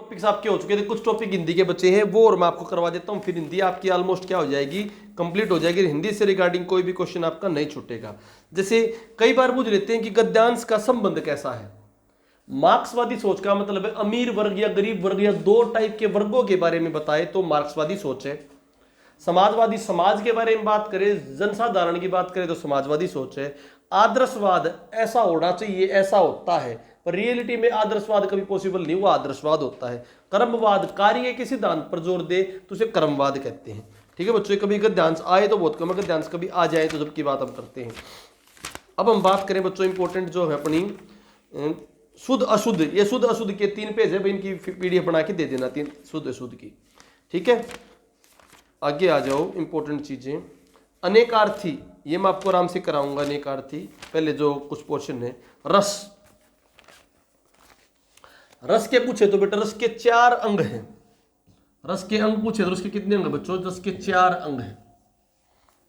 Topics आपके हो चुके थे, कुछ टॉपिक हिंदी के बच्चे हैं वो और मैं आपको करवा देता हूं, फिर हिंदी आपकी ऑलमोस्ट क्या हो जाएगी, कंप्लीट हो जाएगी। हिंदी से रिगार्डिंग कोई भी क्वेश्चन आपका नहीं छूटेगा। जैसे कई बार पूछ लेते हैं कि गद्यांश का संबंध कैसा है। मार्क्सवादी सोच का मतलब है अमीर वर्ग या गरीब वर्ग या दो टाइप के वर्गों के बारे में बताए तो मार्क्सवादी सोच है। समाजवादी समाज के बारे में बात करें, जनसाधारण की बात करें तो समाजवादी सोच है। आदर्शवाद ऐसा होना चाहिए, ऐसा होता है, पर रियलिटी में आदर्शवाद कभी पॉसिबल नहीं हुआ, आदर्शवाद होता है। कर्मवाद कार्य के सिद्धांत पर जोर दे तो उसे कर्मवाद कहते हैं। ठीक है बच्चों, कभी गद्यांश आए तो बहुत कम है, गद्यांश कभी आ जाए तो जबकि बात हम करते हैं। अब हम बात करें बच्चों इंपॉर्टेंट जो है अपनी शुद्ध अशुद्ध, ये शुद्ध अशुद्ध के 3 पेज है भाई, इनकी पीडीएफ बना के दे देना 3 शुद्ध अशुद्ध की। ठीक है, आगे आ जाओ इंपॉर्टेंट चीजें। अनेकार्थी, ये मैं आपको आराम से कराऊंगा। अनेकार्थी पहले जो कुछ पोर्शन है। रस, रस के पूछे तो बेटा रस के 4 अंग हैं। रस के अंग पूछे तो रस के कितने अंग है बच्चों? रस के 4 अंग हैं।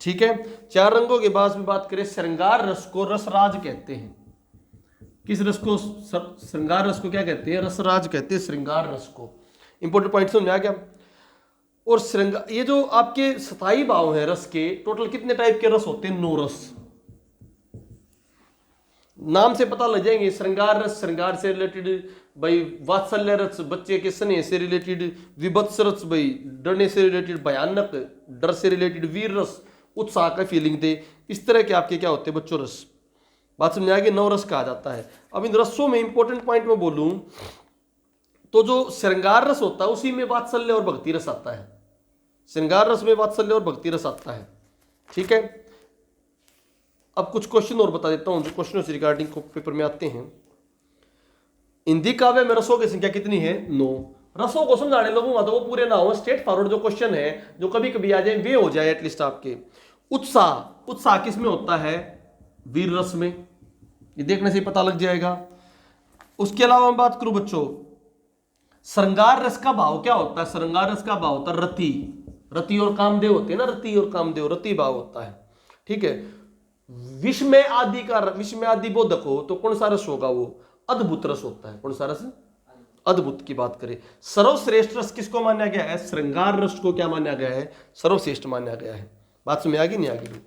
ठीक है, 4 अंगों के बाद में बात करें, श्रृंगार रस को रसराज कहते हैं। किस रस को? श्रृंगार रस को क्या कहते हैं? रसराज कहते हैं श्रृंगार रस को। इंपॉर्टेंट पॉइंट समझ आ गया। और श्रृंगार, ये जो आपके स्थायी भाव है रस के, टोटल कितने टाइप के रस होते हैं? 9 रस। नाम से पता लग जाएंगे। श्रृंगार रस श्रृंगार से रिलेटेड भाई, वात्सल्य रस बच्चे के स्नेह से रिलेटेड, विभत्स रस भाई डरने से रिलेटेड, भयानक डर से रिलेटेड, वीर रस उत्साह का फीलिंग दे, इस तरह के आपके क्या होते हैं बच्चों रस। बात समझ आएगी, 9 रस कहा जाता है। अब इन रसों में इंपॉर्टेंट पॉइंट में बोलूं तो जो श्रृंगार रस होता है उसी में वात्सल्य और भक्ति रस आता है। श्रृंगार रस में वात्सल्य और भक्ति रस आता है। ठीक है, अब कुछ क्वेश्चन और बता देता हूं जो क्वेश्चनों से रिगार्डिंग पेपर में आते हैं। हिंदी काव्य में रसों की संख्या कितनी है? 9। रसों को समझाने लगूंगा तो वो पूरे ना हो, स्ट्रेट फॉरवर्ड जो क्वेश्चन है जो कभी कभी आ जाए वे हो जाए एटलीस्ट आपके। उत्साह, उत्साह किस में होता है? वीर रस में, ये देखने से पता लग जाएगा। उसके अलावा मैं बात करूं बच्चों, श्रृंगार रस का भाव क्या होता है? श्रृंगार रस का भाव होता है रति। रति और कामदेव होते हैं ना, रति और कामदेव, रति भाव होता है। ठीक है, विस्मय आदि का, विस्मय आदि बोधक हो तो कौन सा रस होगा? वो अद्भुत रस होता है। कौन सा रस? अद्भुत की बात करें। सर्वश्रेष्ठ रस किसको माना गया है? श्रृंगार रस को क्या माना गया है? सर्वश्रेष्ठ माना गया है। बात समझ आ गई नहीं आ गई?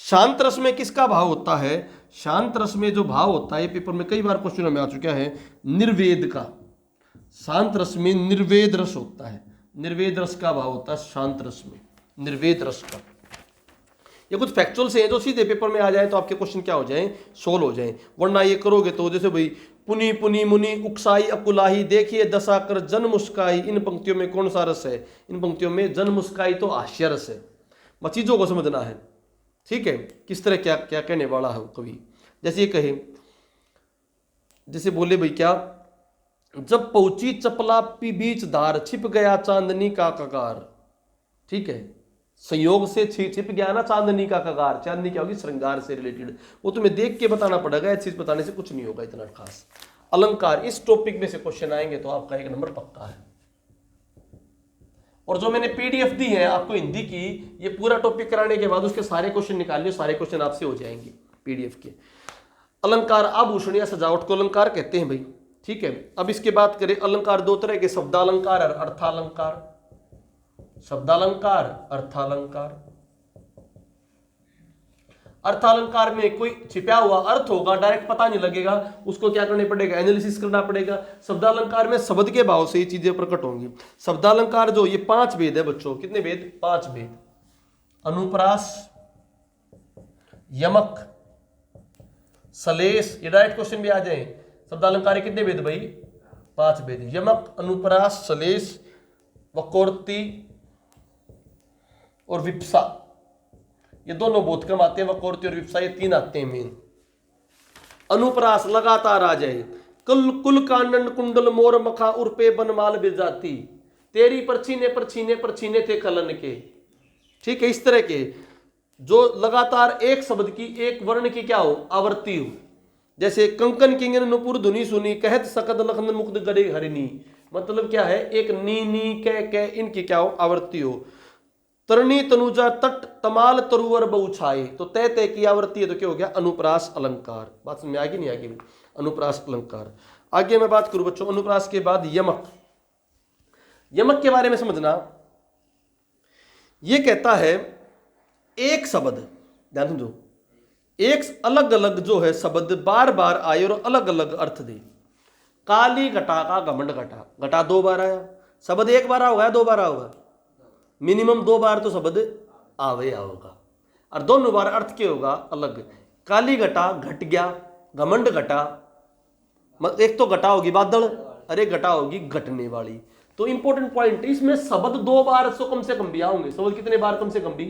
शांत रस में किसका भाव होता है? शांत रस में जो भाव होता है, पेपर में कई बार क्वेश्चन में आ चुका है, निर्वेद का। शांत रस में निर्वेद रस होता है। निर्वेद रस का भाव होता है शांत रस में, निर्वेद रस का। ये कुछ फैक्चुअल से हैं जो सीधे पेपर में आ जाए तो आपके क्वेश्चन क्या हो जाए? सोल्व हो जाए। वरना ये करोगे तो जैसे भाई, पुनी पुनी मुनि उकसाई अकुलाही, देखिए दशा कर जन मुस्काई, इन पंक्तियों में कौन सा रस है? इन पंक्तियों में जन मुस्काई तो हास्य रस है। बस चीजों को समझना है। ठीक है, किस तरह क्या क्या कहने वाला है कवि। जैसे ये कहे, जैसे बोले भाई क्या, जब पहुंची चपला पी बीच धार, छिप गया चांदनी का कगार। ठीक है, संयोग से छिप गया ना चांदनी का कगार। चांदनी क्या होगी? श्रृंगार से रिलेटेड। वो तुम्हें देख के बताना पड़ेगा, ऐसी चीज बताने से कुछ नहीं होगा इतना खास। अलंकार, इस टॉपिक में से क्वेश्चन आएंगे तो आपका 1 नंबर पक्का है। और जो मैंने पीडीएफ दी है आपको हिंदी की, ये पूरा टॉपिक कराने के बाद उसके सारे क्वेश्चन निकाल लियो, सारे क्वेश्चन आपसे हो जाएंगे पीडीएफ के। अलंकार, आभूषण या सजावट को अलंकार कहते हैं भाई। ठीक है, अब इसके बात करें, अलंकार 2 तरह के, शब्दालंकार और अर्थालंकार। शब्दालंकार, अर्थालंकार। अर्थालंकार में कोई छिपा हुआ अर्थ होगा, डायरेक्ट पता नहीं लगेगा, उसको क्या करना पड़ेगा? एनालिसिस करना पड़ेगा। शब्दालंकार में शब्द के भाव से ये चीजें प्रकट होंगी। शब्दालंकार जो, ये 5 भेद है बच्चों। कितने भेद? 5 भेद। अनुप्रास, यमक, सलेश, ये डायरेक्ट क्वेश्चन भी आ जाए। शब्दालंकार कितने भेद भाई? 5 भेद। यमक, अनुप्रास, सलेश, वक्रोक्ति और विप्सा, ये दोनों बहुत कम आते हैं। वक्रोक्ति और विप्सा ये 3 आते हैं मेन। अनुप्रास लगातार आ जाए, कुल कांडन कुंडल मोर मखा उर्पे बनमाल बिरजाती, तेरी परछीने परछीने परछीने थे कलन के। ठीक है, इस तरह के जो लगातार एक शब्द की, एक वर्ण की क्या हो? आवृत्ति हो। जैसे कंकन किंगन नुपुर धुनी सुनी, कहत सकद लखन मुक्त गरे हरिणी। मतलब क्या है? एक नी कै इनकी क्या हो? आवृत्ति हो। तरणी तनुजा तट तमाल तरुवर बहुछाए, तो तय की आवृत्ति है तो क्या हो गया? अनुप्रास अलंकार। बात समझ आ गई नहीं आ गई? अनुप्रास अलंकार। आगे मैं बात करूं बच्चों अनुप्रास के बाद यमक। यमक के बारे में समझना, यह कहता है एक शब्द, ध्यान समझो, एक अलग अलग जो है शब्द बार बार आए और अलग अलग अर्थ दे। काली घटा का घमंड घटा, घटा 2 बार आया, शब्द 1 बार होगा या 2 बार होगा? मिनिमम 2 बार तो शब्द आवे होगा, और दोनों बार अर्थ क्या होगा? अलग। काली घटा घट गया, घमंड घटा, एक तो घटा होगी बादल, अरे घटा होगी घटने वाली। तो इंपॉर्टेंट पॉइंट, इसमें शब्द 2 बार तो कम से कम भी आएंगे। शब्द कितने बार? कम से कम भी,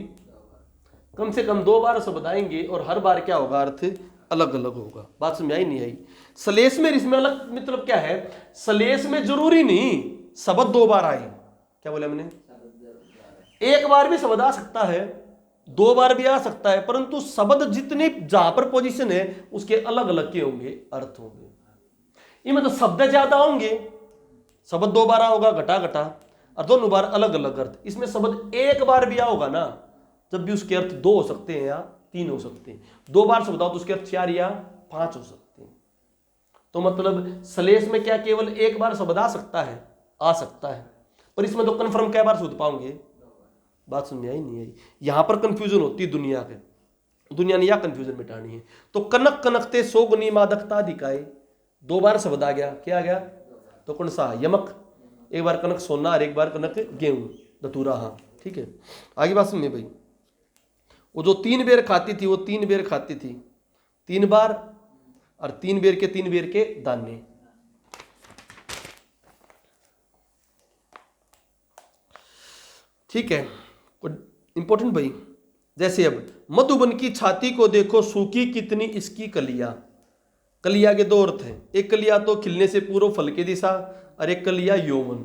कम से कम 2 बार शब्द आएंगे, और हर बार क्या होगा? अर्थ अलग अलग होगा। बात समझ आई नहीं आई? सलेश में इसमें अलग मतलब क्या है? सलेश में जरूरी नहीं शब्द 2 बार आए। क्या बोला मैंने? 1 बार भी शब्द आ सकता है, 2 बार भी आ सकता है, परंतु शब्द जितने जहां पर पोजीशन है उसके अलग अलग के होंगे, अर्थ होंगे। ये मतलब शब्द ज्यादा होंगे, शब्द 2 बार होगा घटा घटा, और दोनों बार अलग अलग अर्थ। इसमें शब्द 1 बार भी होगा ना, जब भी उसके अर्थ 2 हो सकते हैं या 3 हो सकते हैं। 2 बार शब्द आओ तो उसके अर्थ 4 या 5 हो सकते हैं। तो मतलब सलेश में क्या केवल 1 बार शब्द आ सकता है? आ सकता है, पर इसमें तो कंफर्म क्या बार शोध पाओगे? बात समझ आई नहीं आई? यहां पर कंफ्यूजन होती है दुनिया के, दुनिया ने यह कंफ्यूजन मिटानी है। तो कनक कनकते सोगनी मादकता दिखाए, 2 बार शब्द आ गया, क्या आ गया? तो कौन सा? यमक। 1 बार कनक सोना और 1 बार कनक गेहूं धतूरा। हाँ ठीक है, आगे बात सुनिए भाई। वो जो 3 बेर खाती थी, वो 3 बेर खाती थी 3 बार, और 3 बेर के 3 बेर के दाने। ठीक है, इंपॉर्टेंट भाई। जैसे अब मधुबन की छाती को देखो, सूखी कितनी इसकी कलियां। कलिया के 2 अर्थ हैं, एक कलिया तो खिलने से पूर्व फल की दिशा, और एक कलिया यौवन।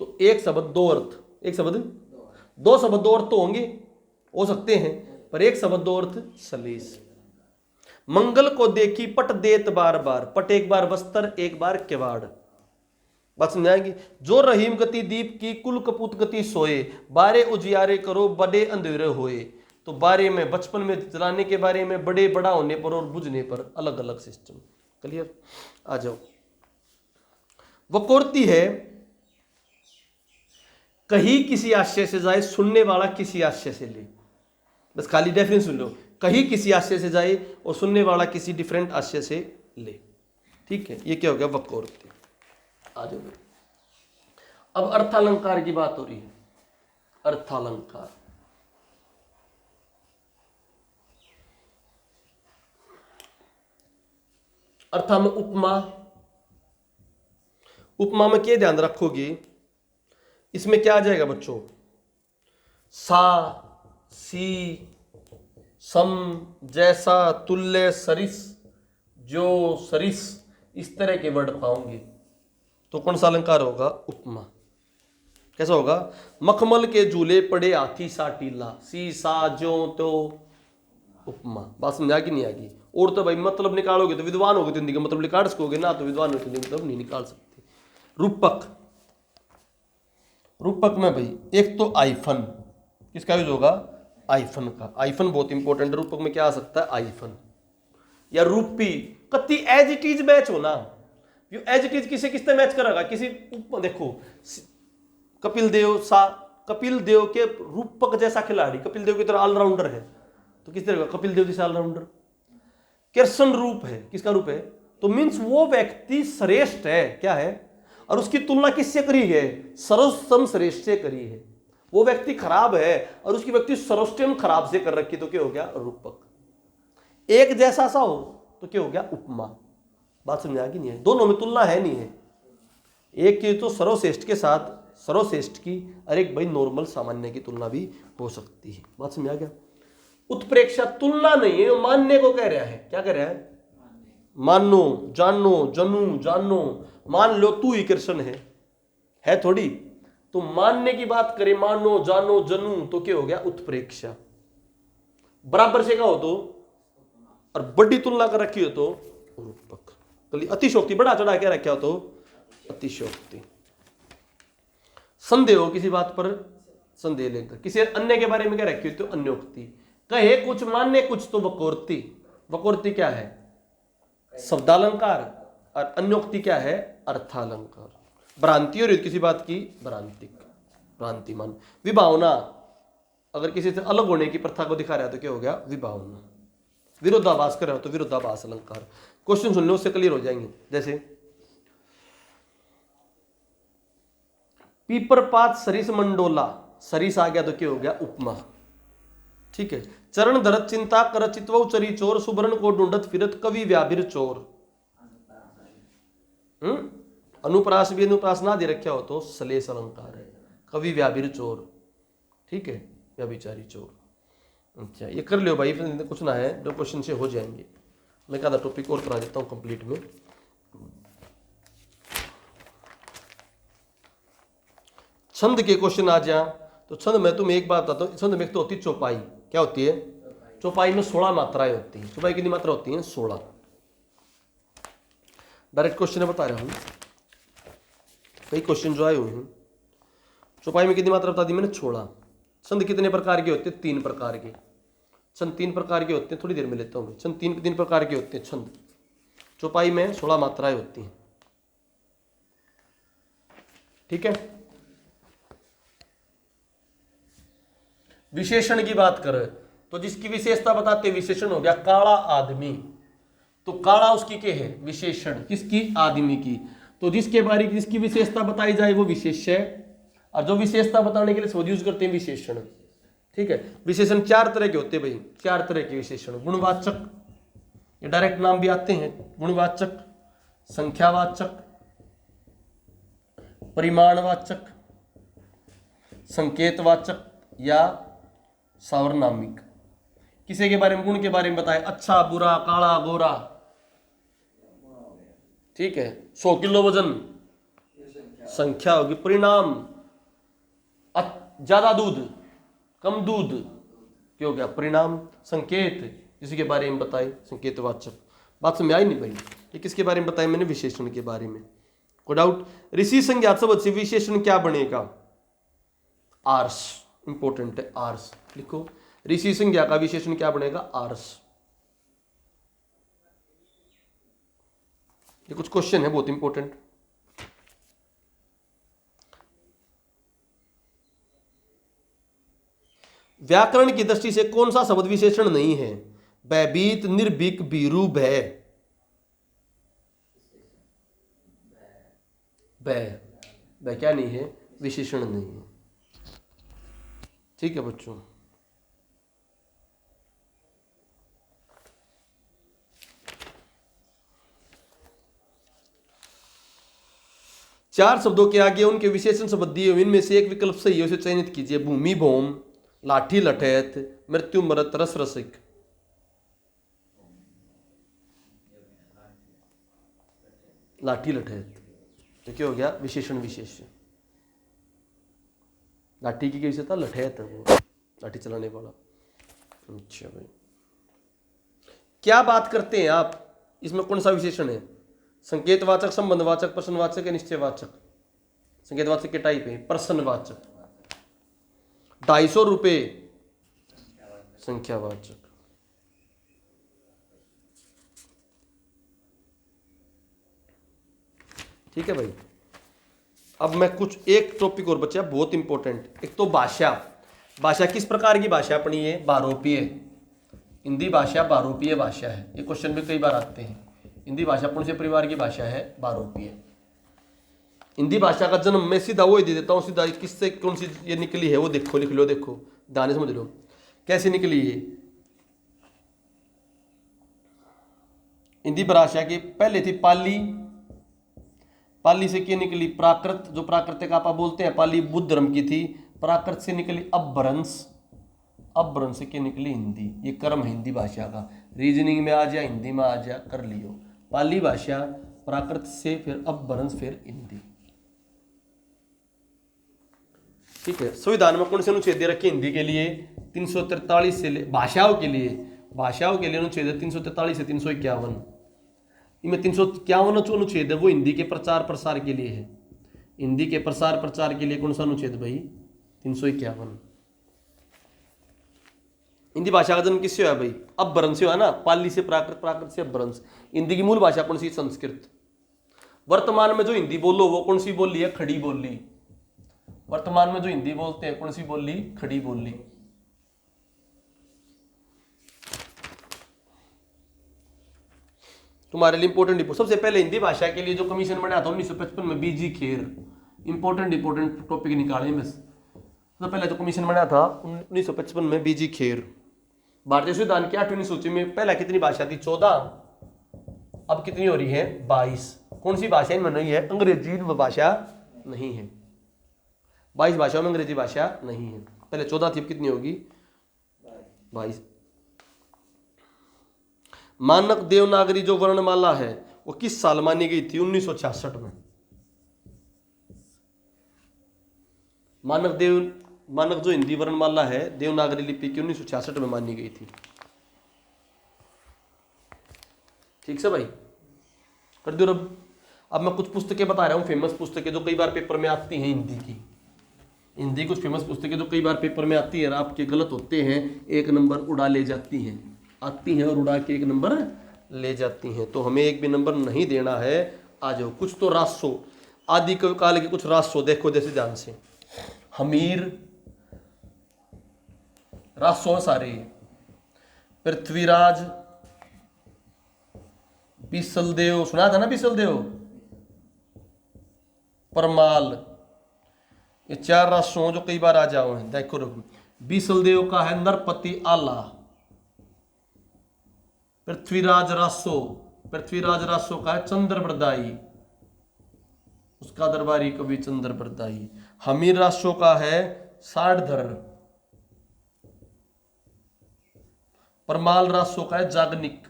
तो एक शब्द 2 अर्थ, एक शब्द 2 शब्द 2 अर्थ तो होंगे, हो सकते हैं, पर एक शब्द 2 अर्थ सलेश। मंगल को देखी पट देत बार बार, पट 1 बार वस्त्र 1 बार किवाड़। बात समझाएंगे? जो रहीम गति दीप की कुल कपूत गति सोए, बारे उजियारे करो बड़े अंधेरे होए। तो बारे में बचपन में जलाने के बारे में, बड़े बड़ा होने पर और बुझने पर अलग अलग सिस्टम। क्लियर? आ जाओ। वकोरती है, कहीं किसी आशय से जाए, सुनने वाला किसी आशय से ले। बस खाली डेफिनेशन सुन लो, कहीं किसी आशय से जाए और सुनने वाला किसी डिफरेंट आशय से ले। ठीक है, ये क्या हो गया? वकोरती। आ जाओ। अब अर्थालंकार की बात हो रही है। अर्थालंकार, अर्था में उपमा। उपमा में क्या ध्यान रखोगे? इसमें क्या आ जाएगा बच्चों? सा, सी, सम, जैसा, तुल्य, सरिस, जो, सरिस, इस तरह के वर्ड पाओगे। तो कौन सा अलंकार होगा? उपमा। कैसा होगा? मखमल के झूले पड़े हाथी सा टीला, सी, सा, जो, तो, उपमा। बात समझ आ कि नहीं आएगी? और तो भाई मतलब निकालोगे तो विद्वान होगे तो हिंदी का मतलब निकाल सकोगे ना, तो विद्वान होगे तो मतलब नहीं निकाल सकते। रूपक, रूपक में भाई एक तो आइफन, किसका यूज होगा? आइफन का। आइफन बहुत इंपॉर्टेंट। रूपक में क्या आ सकता है? आइफन या रूपी। कति एज इट इज मैच होना, यू एज इट इज किसे किससे मैच करेगा? किसी देखो कपिल देव सा, कपिल देव के रूपक जैसा खिलाड़ी, कपिल देव की तरह ऑलराउंडर है, तो किस तरह का? कपिल देव जैसा ऑलराउंडर। कृष्ण रूप है, किसका रूप है? तो मीन्स वो व्यक्ति श्रेष्ठ है, क्या है? और उसकी तुलना किससे करी है? सर्वोत्तम श्रेष्ठ से करी है। वो व्यक्ति खराब है और उसकी व्यक्ति सर्वोत्तम खराब से कर रखी, तो क्या हो गया? रूपक। एक जैसा सा हो तो क्या हो गया? उपमा। बात समझ आ गई नहीं है? दोनों में तुलना है नहीं है, एक की तो सर्वश्रेष्ठ के साथ सर्वश्रेष्ठ की, और एक भाई नॉर्मल सामान्य की तुलना भी हो सकती है। बात समझ आ गया? उत्प्रेक्षा तुलना नहीं है, मानने को कह रहा है। क्या कह रहा है? मानो, जानो, जनू, जानो। मान लो तू ही कृष्ण है थोड़ी, तो मानने की बात करें, मानो, जानो, जनू, तो क्या हो गया? उत्प्रेक्षा। बराबर से का हो तो, और बड़ी तुलना कर रखी हो तो रूपक। अतिशोक्ति, बड़ा चढ़ा क्या रखा हो तो अतिशोक्ति। संदेह हो किसी बात पर, संदेह लेकर किसी अन्य के बारे में क्या रखी हो तो अन्योक्ति। कहे कुछ मानने कुछ तो वकोरती। वकोरती क्या है? शब्दालंकार। और अन्योक्ति क्या है? अर्थालंकार। भ्रांति और किसी बात की भ्रांतिक, भ्रांतिमान। विभावना अगर किसी से अलग होने की प्रथा को दिखा रहा है तो क्या हो गया? विभावना। विरोधाभास कर रहा हो तो विरोधाभास अलंकार। क्वेश्चन सुन लो, उससे क्लियर हो जाएंगे। जैसे पीपरपात सरिस मंडोला, सरिस आ गया तो क्या हो गया? उपमा। ठीक है। चरण धरत चिंता कर चितव चरी चोर, सुबरण को ढूंढत फिरत कवि व्याभिर चोर। अनुप्रास भी अनुप्रास ना दे रखा हो तो सलेस अलंकार है। कवि व्याभिर चोर, ठीक है, व्याभिचारी चोर। अच्छा, ये कर लियो भाई, फिर कुछ ना है, दो क्वेश्चन से हो जाएंगे। मैं कहा टॉपिक और करा देता हूँ कंप्लीट में। छंद के क्वेश्चन आ जा तो छंद में तुम्हें एक बात बताता हूँ। छंद में एक तो होती है चौपाई। क्या होती है? चौपाई में 16 मात्राएं होती हैं। चौपाई कितनी मात्रा होती है? 16। डायरेक्ट क्वेश्चन बता रहा हूँ, कई क्वेश्चन जो आए हुए हैं। चौपाई में कितनी मात्रा बता दी मैंने? 16। छंद कितने प्रकार के होते हैं? 3 प्रकार के। छंद 3 प्रकार के होते हैं, थोड़ी देर में लेता हूँ। छंद 3 प्रकार के होते हैं छंद। चौपाई में 16 मात्राएं होती हैं, ठीक है। विशेषण की बात करें तो जिसकी विशेषता बताते विशेषण हो गया काला आदमी। तो काला उसकी क्या है? विशेषण। किसकी? आदमी की। तो जिसके बारे में जिसकी विशेषता बताई जाए वो विशेष्य है, और जो विशेषता बताने के लिए शब्द यूज करते हैं विशेषण, ठीक है। विशेषण 4 तरह के होते हैं भाई, 4 तरह के विशेषण। गुणवाचक, ये डायरेक्ट नाम भी आते हैं, गुणवाचक, संख्यावाचक, परिमाणवाचक, संकेतवाचक या सावर्नामिक। किसी के बारे में, गुण के बारे में बताए, अच्छा, बुरा, काला, गोरा, ठीक है। 100 किलो वजन, संख्या होगी। परिणाम, ज्यादा दूध, कम दूध, क्या हो गया? परिणाम। संकेत, किसी के बारे में बताए, संकेतवाचक। बात समझ आई नहीं भाई? ये किसके बारे में बताया मैंने? विशेषण के बारे में। कोई डाउट? ऋषि संज्ञा शब्द से विशेषण क्या बनेगा? आर्स। इंपॉर्टेंट है, आर्स लिखो। ऋषि संज्ञा का विशेषण क्या बनेगा? आर्स। ये कुछ क्वेश्चन है बहुत इंपॉर्टेंट। व्याकरण की दृष्टि से कौन सा शब्द विशेषण नहीं है? भयभीत, निर्भीक, भीरु, भय। भय क्या नहीं है? विशेषण नहीं है, ठीक है बच्चों। चार शब्दों के आगे उनके विशेषण शब्द दिए हुए, इनमें से एक विकल्प सही है, उसे चयनित कीजिए। भूमि भौम, लाठी लठैत, मृत्यु मरत, रस रसिक। लाठी लठैत तो क्या हो गया? विशेषण विशेष्य। लाठी की विशेषता लठैत है, वो लाठी चलाने वाला। अच्छा भाई, क्या बात करते हैं आप? इसमें कौन सा विशेषण है? संकेतवाचक, संबंधवाचक, प्रश्नवाचक या निश्चयवाचक? संकेतवाचक के टाइप है प्रश्नवाचक। 250 रुपये, संख्यावाचक। ठीक है भाई। अब मैं कुछ एक टॉपिक और बचा बहुत इंपॉर्टेंट। एक तो भाषा। भाषा किस प्रकार की भाषा अपनी? ये बारोपीय। हिंदी भाषा बारोपीय भाषा है। ये क्वेश्चन में कई बार आते हैं। हिंदी भाषा कौन से परिवार की भाषा है? बारोपीय। हिंदी भाषा का जन्म मैं सीधा वो ही दे देता हूँ, सीधा किससे कौन सी ये निकली है वो देखो, लिख लो, देखो ध्यान समझ लो कैसे निकली है। हिंदी भाषा की पहले थी पाली। पाली से क्या निकली? प्राकृत, जो प्राकृतिक आप बोलते हैं, पाली बुद्ध धर्म की थी। प्राकृत से निकली अपभ्रंश, अपभ्रंश से क्या निकली? हिंदी। ये क्रम है हिंदी भाषा का। रीजनिंग में आ जा, हिंदी में आ जा, कर लियो। पाली भाषा, प्राकृत से, फिर अपभ्रंश, फिर हिंदी। ठीक है। संविधान में कौन से अनुच्छेद दे रखे हिंदी के लिए? 343 से भाषाओं के लिए, भाषाओं के लिए अनुच्छेद 343 से 351। इनमें 351 जो अनुच्छेद है वो हिंदी के प्रचार प्रसार के लिए है। हिंदी के प्रसार प्रचार के लिए कौन सा अनुच्छेद भाई? 351। हिंदी भाषा का जन्म किससे हुआ भाई? अपभ्रंश से हुआ ना। पाली से प्राकृत, प्राकृत से अपभ्रंश। हिंदी की मूल भाषा कौन सी? संस्कृत। वर्तमान में जो हिंदी बोलो वो कौन सी बोली है? खड़ी बोली। वर्तमान में जो हिंदी बोलते हैं कौन सी बोली? खड़ी बोली। तुम्हारे लिए इंपोर्टेंट सबसे पहले हिंदी भाषा के लिए जो कमीशन बनाया था 1955 में, बीजी खेर। इंपोर्टेंट टॉपिक निकाले बस। सबसे पहले जो कमीशन बनाया था 1955 में, बीजी खेर। भारतीय संविधान की 8वीं सूची में पहला कितनी भाषा थी? 14। अब कितनी हो रही है? 22। कौन सी भाषा इनमें नहीं है? अंग्रेजी भाषा नहीं है। 22 भाषाओं में अंग्रेजी भाषा नहीं है। पहले 14 थी, अब कितनी होगी? 22। मानक देवनागरी जो वर्णमाला है वो किस साल मानी गई थी? 1966 में। मानक जो हिंदी वर्णमाला है देवनागरी लिपि की 1966 में मानी गई थी। ठीक से भाई, कर दो। अब मैं कुछ पुस्तकें बता रहा हूं, फेमस पुस्तकें जो कई बार पेपर में आती हैं हिंदी की। हिंदी कुछ फेमस पुस्तकें जो कई बार पेपर में आती है, आपके गलत होते हैं, 1 नंबर उड़ा ले जाती हैं। आती हैं और उड़ा के 1 नंबर ले जाती हैं, तो हमें 1 भी नंबर नहीं देना है। आ जाओ, कुछ तो रासो, आदि काल के कुछ रासो देखो जैसे ध्यान से। हमीर रासो सारे। पृथ्वीराज, बीसल देव, सुना था ना बीसल देव, परमाल, ये 4 रासों जो कई बार आ जाओ हैं। देखो बीसल देव का है नरपति आला। पृथ्वीराज रासो का है चंद्रप्रदायी, उसका दरबारी कवि चंद्रप्रदायी। हमीर रासो का है साढ़धर। परमाल रासो का है जागनिक।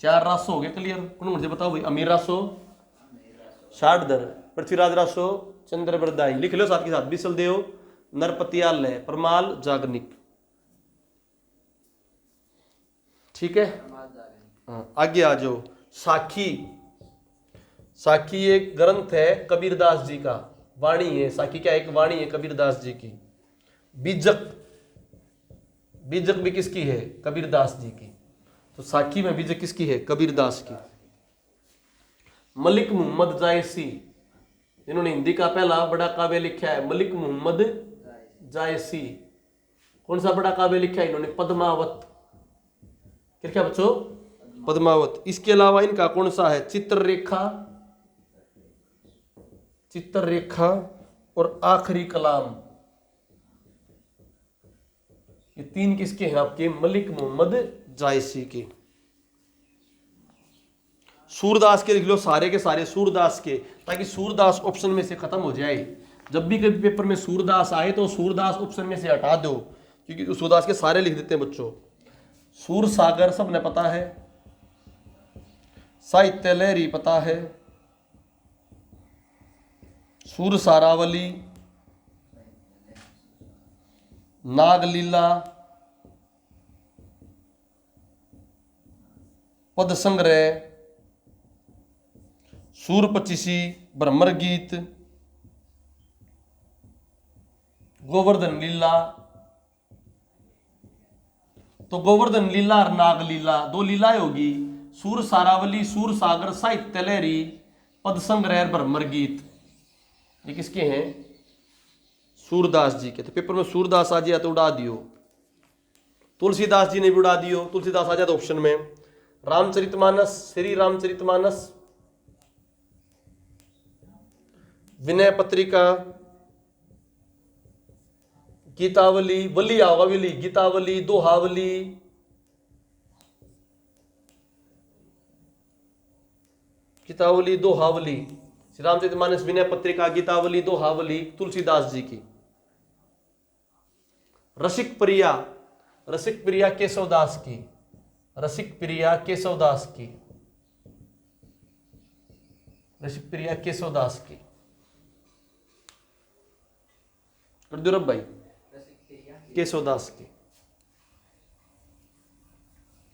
4 रासो हो गए क्लियर। कौन मुझे बताओ भाई? अमीर रासो, साढ़धर, पृथ्वीराज रासो, चंद्रप्रदायी। लिख लो साथ के साथ, बीसल देव, नरपति आलय, परमाल, जागनिक। ठीक है, हाँ आगे आ जाओ। साखी एक ग्रंथ है कबीरदास जी का, वाणी है। साखी क्या? एक वाणी है कबीरदास जी की। बीजक भी किसकी है? कबीरदास जी की। तो साखी में बीजक किसकी है? कबीरदास की। मलिक मोहम्मद जायसी, इन्होंने हिंदी का पहला बड़ा काव्य लिखा है, मलिक मोहम्मद जायसी। कौन सा बड़ा काव्य लिखा है इन्होंने? पद्मावत। क्या बच्चों? पद्मावत। इसके अलावा इनका कौन सा है? चित्ररेखा और आखिरी कलाम। ये 3 किसके हैं आपके? मलिक मोहम्मद जायसी के। सूरदास के लिख लो, सारे के सारे सूरदास के, ताकि सूरदास ऑप्शन में से खत्म हो जाए। जब भी कभी पेपर में सूरदास आए तो सूरदास ऑप्शन में से हटा दो, क्योंकि सूरदास के सारे लिख देते हैं बच्चों। सूर सागर सबने पता है, साहित्य लहरी पता है, सूर सारावली, नागलीला, पद संग्रह, सूर पचीसी, भ्रमर गीत, गोवर्धन लीला। तो गोवर्धन लीला और नाग लीला 2 लीलाएं होगी। सूर सारावली, सूर सागर, साहित्य लहरी, पद संग्रह, भ्रमर गीत, ये किसके हैं? सूरदास जी के। तो पेपर में सूरदास आ जाए तो उड़ा दियो। तुलसीदास जी ने भी उड़ा दियो, तुलसीदास आ जाए तो ऑप्शन में। रामचरितमानस, श्री रामचरितमानस, विनय पत्रिका, गीतावली, वली आवली, गीतावली, दोहावली, श्री रामचरितमानस, विनय पत्रिका, गीतावली, दोहावली, तुलसीदास जी की। रसिक प्रिया केशवदास की। रसिक प्रिया केशवदास की। कर दो रब भाई, केशवदास की।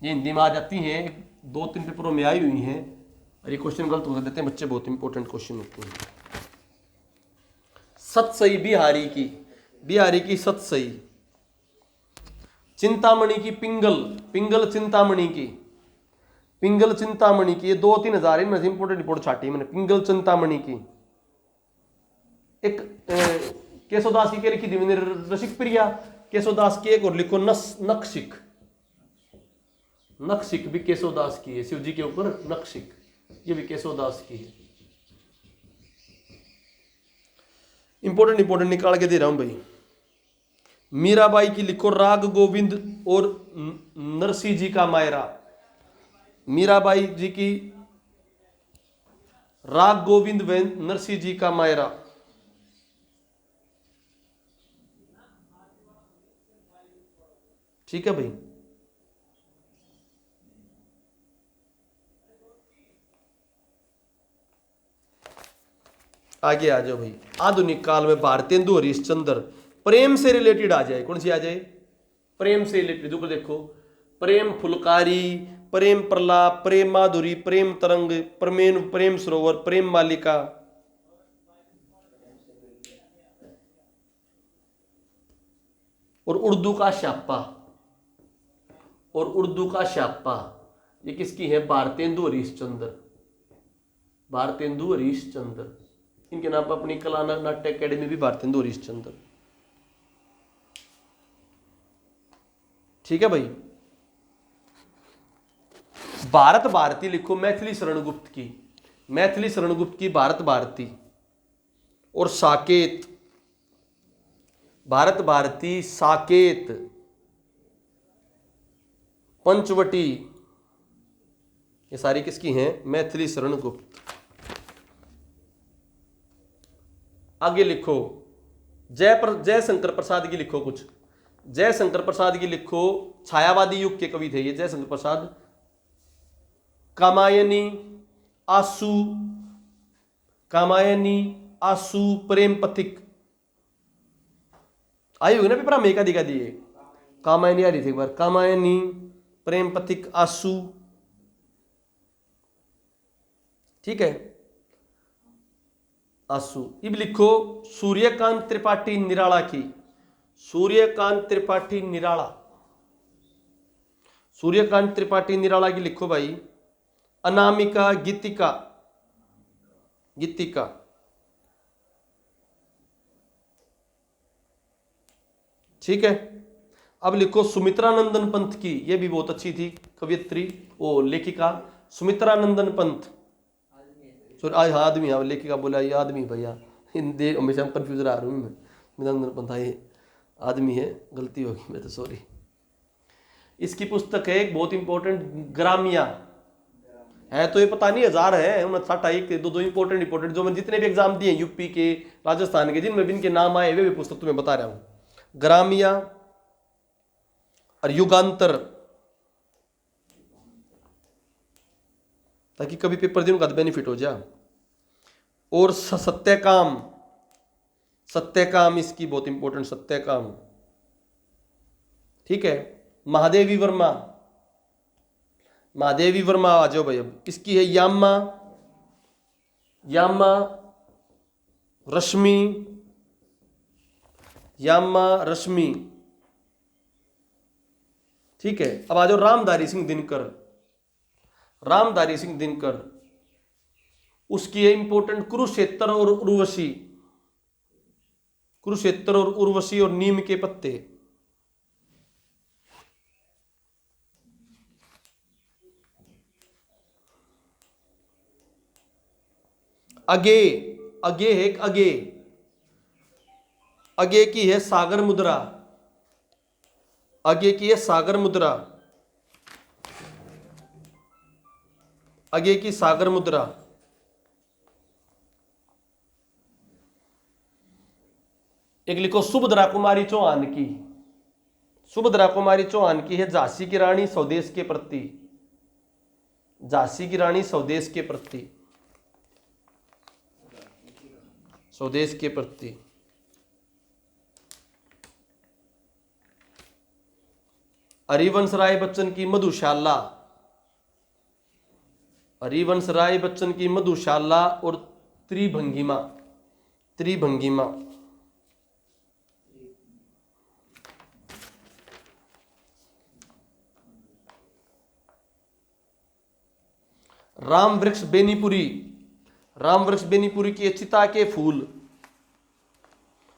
ये हिंदी में आ जाती हैं, 2-3 पेपरों में आई हुई हैं, और ये क्वेश्चन गलत हो देते हैं बच्चे, बहुत इंपॉर्टेंट क्वेश्चन होते हैं। सतसई बिहारी की सतसई। चिंतामणि की पिंगल चिंतामणि की। पिंगल चिंतामणि की, ये 2-3 हजार इनमें से इंपोर्टेंट रिपोर्ट छाटी मैंने। पिंगल चिंतामणि की एक केशवदास की क्या लिखी थी मैंने, रसिक प्रिया। केशवदास की एक और लिखो नखशिख। नखशिख भी केशवदास की है, शिव जी के ऊपर नखशिख, ये भी केशवदास की है। इंपोर्टेंट निकाल के दे रहा हूं भाई। मीराबाई की लिखो राग गोविंद और नरसिंह जी का मायरा। मीराबाई जी की राग गोविंद व नरसिंह जी का मायरा। ठीक है भाई। आगे आ जाओ भाई। आधुनिक काल में भारतेंदु हरिश्चंद्र, प्रेम से रिलेटेड आ जाए, कौन सी आ जाए? प्रेम से रिलेटेड। देखो, प्रेम फुलकारी, प्रेम प्रलाप, प्रेम माधुरी, प्रेम तरंग, प्रेम सरोवर, प्रेम मालिका। और उर्दू का श्यापा, और उर्दू का श्यापा, ये किसकी है? भारतेंदु हरिश्चंद्र। भारतेंदु हरिश्चंद्र, इनके नाम पर अपनी कला नाट्य अकेडमी भी भारतेंदु हरिश्चंद्र। ठीक है भाई। भारत भारती लिखो, मैथिली शरण गुप्त की, मैथिली शरण गुप्त की भारत भारती। और साकेत, भारत भारती, साकेत, पंचवटी, ये सारी किसकी हैं? मैथिली शरण गुप्त। आगे लिखो, जयशंकर प्रसाद की लिखो कुछ। जयशंकर प्रसाद की लिखो, छायावादी युग के कवि थे ये जयशंकर प्रसाद। कामायनी, आंसू, कामायनी, आंसू, प्रेम पथिक। आई होगी ना पेपर में, एका दिखा दिए। कामायनी आ रही थी एक बार, कामायनी, प्रेम पथिक, आंसू। ठीक है, आंसू। अब लिखो सूर्यकांत त्रिपाठी निराला की, सूर्यकांत त्रिपाठी निराला, सूर्यकांत त्रिपाठी निराला की लिखो भाई। अनामिका, गीतिका, गीतिका। ठीक है। अब लिखो सुमित्रा नंदन पंत की, ये भी बहुत अच्छी थी कवियत्री, वो लेखिका सुमित्रा नंदन पंत। आज हाँ आदमी, हाँ लेखिका बोला ये आदमी भैया, हिंदी हमेशा कंफ्यूज रहा हूँ मैं। सुमित्रा नंदन पंत, हाँ ये आदमी है, गलती होगी मैं तो सॉरी। इसकी पुस्तक है एक बहुत इंपॉर्टेंट, ग्रामिया है, तो ये पता नहीं हजार है, 59 इंपॉर्टेंट इंपॉर्टेंट जो मैंने जितने भी एग्जाम दिए यूपी के, राजस्थान के, जिनमें भी इनके नाम आए वे भी पुस्तक तुम्हें बता रहा हूं। ग्रामिया और युगांतर, ताकि कभी पेपर दिन का बेनिफिट हो जाए। और सत्यकाम, सत्यकाम इसकी बहुत इंपॉर्टेंट, सत्यकाम। ठीक है। महादेवी वर्मा, महादेवी वर्मा आ जाओ भाई। अब इसकी है यामा, यामा रश्मि, यामा रश्मि। ठीक है। अब आ जाओ रामधारी सिंह दिनकर, रामधारी सिंह दिनकर, उसकी है इंपॉर्टेंट कुरुक्षेत्र और उर्वशी, कुरुक्षेत्र और उर्वशी और नीम के पत्ते। अगे, अगे है एक अगे, अगे की है सागर मुद्रा, अगे की है सागर मुद्रा, अगे की सागर मुद्रा। एक लिखो सुभद्रा कुमारी चौहान की, सुभद्रा कुमारी चौहान की है झांसी की रानी स्वदेश के प्रति, झांसी की रानी स्वदेश के प्रति, स्वदेश के प्रति। हरिवंश राय बच्चन की मधुशाला, हरिवंश राय बच्चन की मधुशाला और त्रिभंगिमा, त्रिभंगिमा। राम वृक्ष बेनीपुरी, राम वृक्ष बेनीपुरी की चिता के फूल,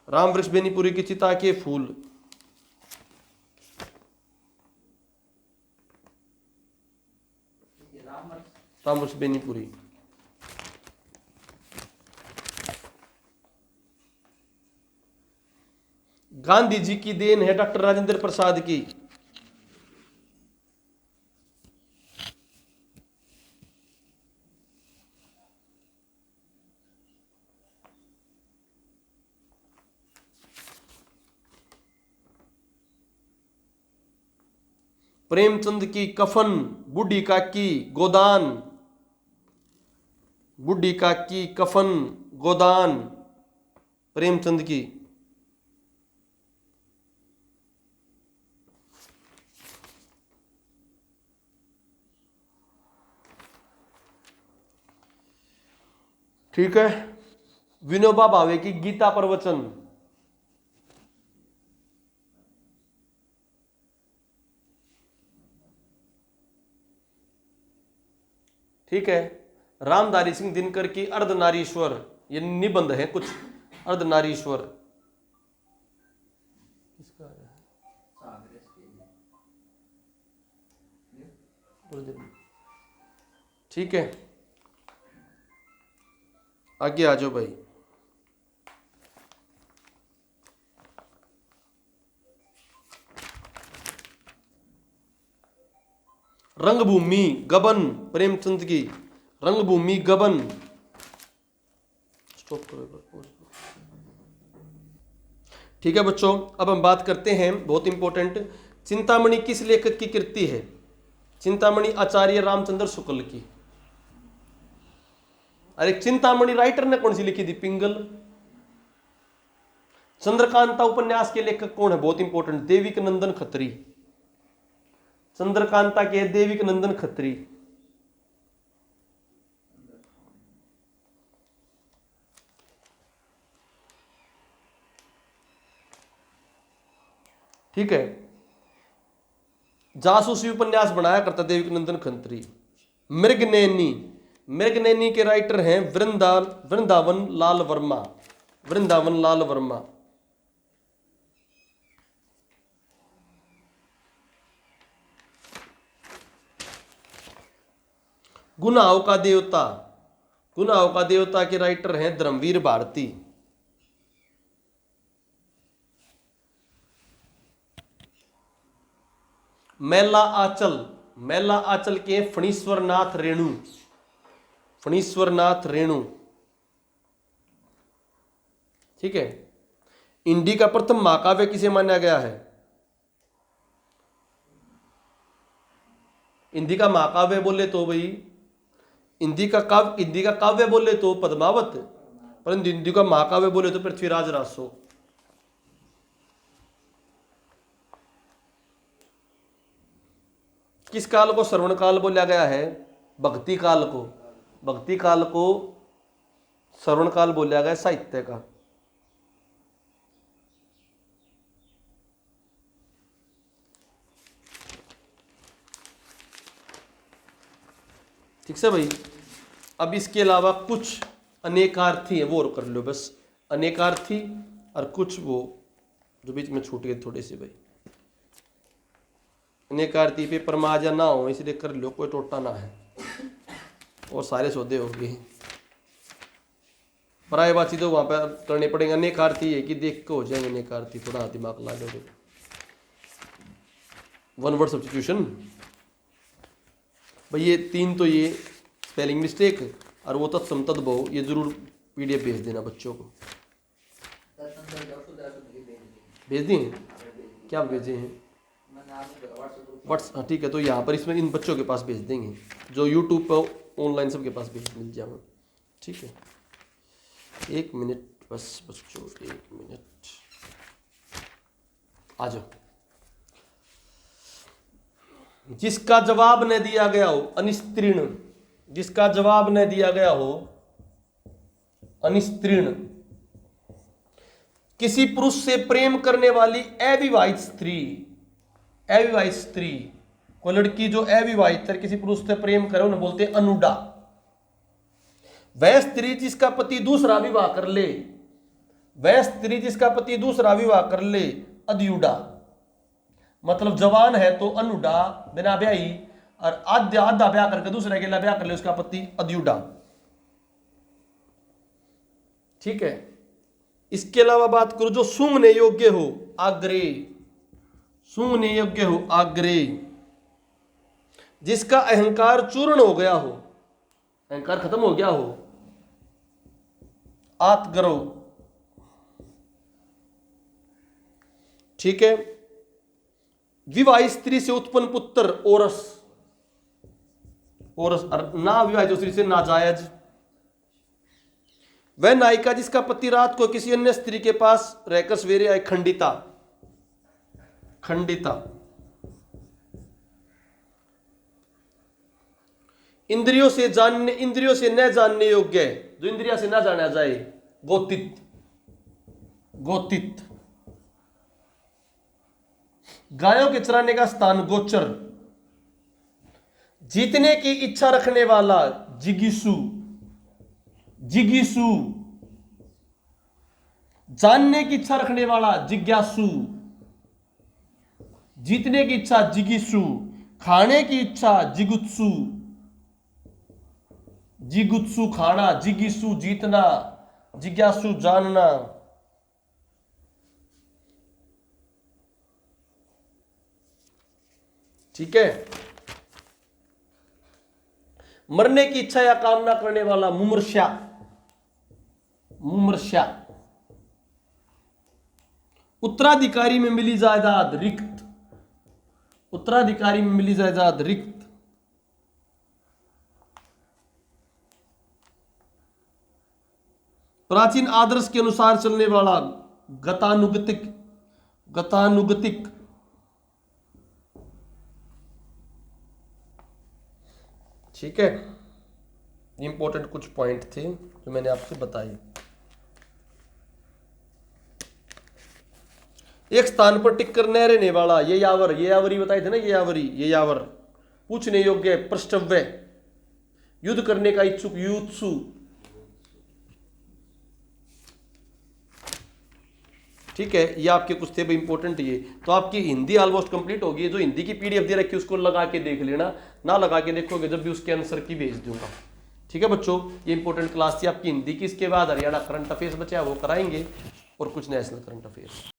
राम वृक्ष बेनीपुरी की चिता के फूल। राम वृक्ष बेनीपुरी। गांधी जी की देन है डॉक्टर राजेंद्र प्रसाद की। प्रेमचंद की कफन, बूढ़ी काकी गोदान, बूढ़ी काकी कफन गोदान, प्रेमचंद की। ठीक है। विनोबा भावे की गीता प्रवचन, ठीक है। रामधारी सिंह दिनकर की अर्धनारीश्वर, ये निबंध है कुछ अर्धनारीश्वर। किसका है? ठीक है, आगे आ जाओ भाई। रंगभूमि गबन, प्रेमचंद की रंगभूमि गबन। स्टॉप करो। ठीक है बच्चों, अब हम बात करते हैं बहुत इंपॉर्टेंट, चिंतामणि किस लेखक की कृति है? चिंतामणि आचार्य रामचंद्र शुक्ल की। अरे चिंतामणि राइटर ने कौन सी लिखी थी? पिंगल। चंद्रकांता उपन्यास के लेखक कौन है? बहुत इंपॉर्टेंट, देविक नंदन खत्री। चंद्रकांता के देविक नंदन खत्री। ठीक है। जासूसी उपन्यास बनाया करता देविक नंदन खत्री। मृगनैनी, मृगनैनी के राइटर हैं वृंदावन लाल वर्मा, वृंदावन लाल वर्मा। गुनाहों का देवता, गुनाहों का देवता के राइटर हैं धर्मवीर भारती। मैला आंचल, मैला आंचल के फणीश्वरनाथ रेणु, फणीश्वरनाथ रेणु। ठीक है। हिंदी का प्रथम महाकाव्य किसे माना गया है? हिंदी का महाकाव्य बोले तो भाई, हिंदी का काव्य बोले तो पद्मावत, परंतु हिंदी का महाकाव्य बोले तो पृथ्वीराज रासो। किस काल को श्रवण काल बोला गया है? भक्ति काल को, भक्ति काल को श्रवण काल बोला गया साहित्य का। ठीक है भाई। अब इसके अलावा कुछ अनेकार्थी है वो और कर लो बस, अनेकार्थी और कुछ वो जो बीच में छूट गए थोड़े से भाई। अनेकार्थी पे परमाजा ना हो इसलिए कर लो, कोई टोटा ना है और सारे सौदे हो गए। परायवाची तो वहां पर करने पड़ेंगे। अनेकार्थी है कि देख के हो जाएंगे अनेकार्थी, थोड़ा दिमाग ला लो। वन वर्ड सब्स्टिट्यूशन भाई, ये तीन तो ये स्पेलिंग मिस्टेक और वो तत्सम तद्भव, ये जरूर पीडीएफ भेज देना बच्चों को। भेज दिए? क्या भेजे हैं? व्हाट्स, हाँ ठीक है। तो यहाँ पर इसमें इन बच्चों के पास भेज देंगे जो यूट्यूब पर ऑनलाइन सबके पास भेज मिल जाएगा। ठीक है, एक मिनट बस बच्चों, एक मिनट आ जाओ। जिसका जवाब न दिया गया हो अनिस्त्रीण, जिसका जवाब न दिया गया हो अनिस्त्रीण। किसी पुरुष से प्रेम करने वाली अविवाहित स्त्री, अविवाहित स्त्री, कोई लड़की जो अविवाहित है किसी पुरुष से प्रेम करे उन्हें बोलते हैं अनुडा। वह स्त्री जिसका पति दूसरा विवाह कर ले, वह स्त्री जिसका पति दूसरा विवाह कर ले, अद्युडा मतलब जवान है तो अनुडा बिना ब्याही, और आधा आधा ब्याह करके दूसरे के लिए ब्याह कर ले उसका पति अद्युडा। ठीक है। इसके अलावा बात करो जो सूंघने योग्य हो, आग्रे, सूंघने योग्य हो आग्रे, जिसका अहंकार चूर्ण हो गया हो, अहंकार खत्म हो गया हो, आतग्रव। ठीक है। विवाहित स्त्री से उत्पन्न पुत्र ओरस, ओरस ना विवाहित स्त्री से नाजायज। वह नायिका जिसका पति रात को किसी अन्य स्त्री के पास रहकर सवेरे आए, खंडिता, खंडिता। इंद्रियों से जानने, इंद्रियों से न जानने योग्य, जो इंद्रिया से ना जाना जाए, गोतित, गोतित। गायों के चराने का स्थान गोचर। जीतने की इच्छा रखने वाला, जिगीसु, जिगीसु। जानने की इच्छा रखने वाला, जिज्ञासु। जीतने की इच्छा, जिगीसु। खाने की इच्छा, जिगुत्सु, जिगुत्सु खाना, जिगीसु जीतना, जिज्ञासु जानना। ठीक है। मरने की इच्छा या कामना करने वाला, मुमर्ष्या, मुमर्ष्या। उत्तराधिकारी में मिली जायदाद, रिक्त, उत्तराधिकारी में मिली जायदाद, रिक्त। प्राचीन आदर्श के अनुसार चलने वाला, गतानुगतिक, गतानुगतिक। ठीक है। इंपॉर्टेंट कुछ पॉइंट थे जो मैंने आपसे बताए। एक स्थान पर टिक कर न रहने वाला, ये यावर, ये यावरी बताए थे ना, ये यावरी, ये यावर। पूछने योग्य, पृष्ठव्य। युद्ध करने का इच्छुक, युत्सु। ठीक है। ये आपके कुछ थे भाई इंपॉर्टेंट। ये तो आपकी हिंदी ऑलमोस्ट कंप्लीट होगी। जो हिंदी की पीडीएफ दे रखी है उसको लगा के देख लेना, ना लगा के देखोगे जब भी उसके आंसर की भेज दूंगा। ठीक है बच्चों, ये इंपॉर्टेंट क्लास थी आपकी हिंदी की। इसके बाद हरियाणा करंट अफेयर्स बचा वो कराएंगे और कुछ नेशनल करंट अफेयर्स।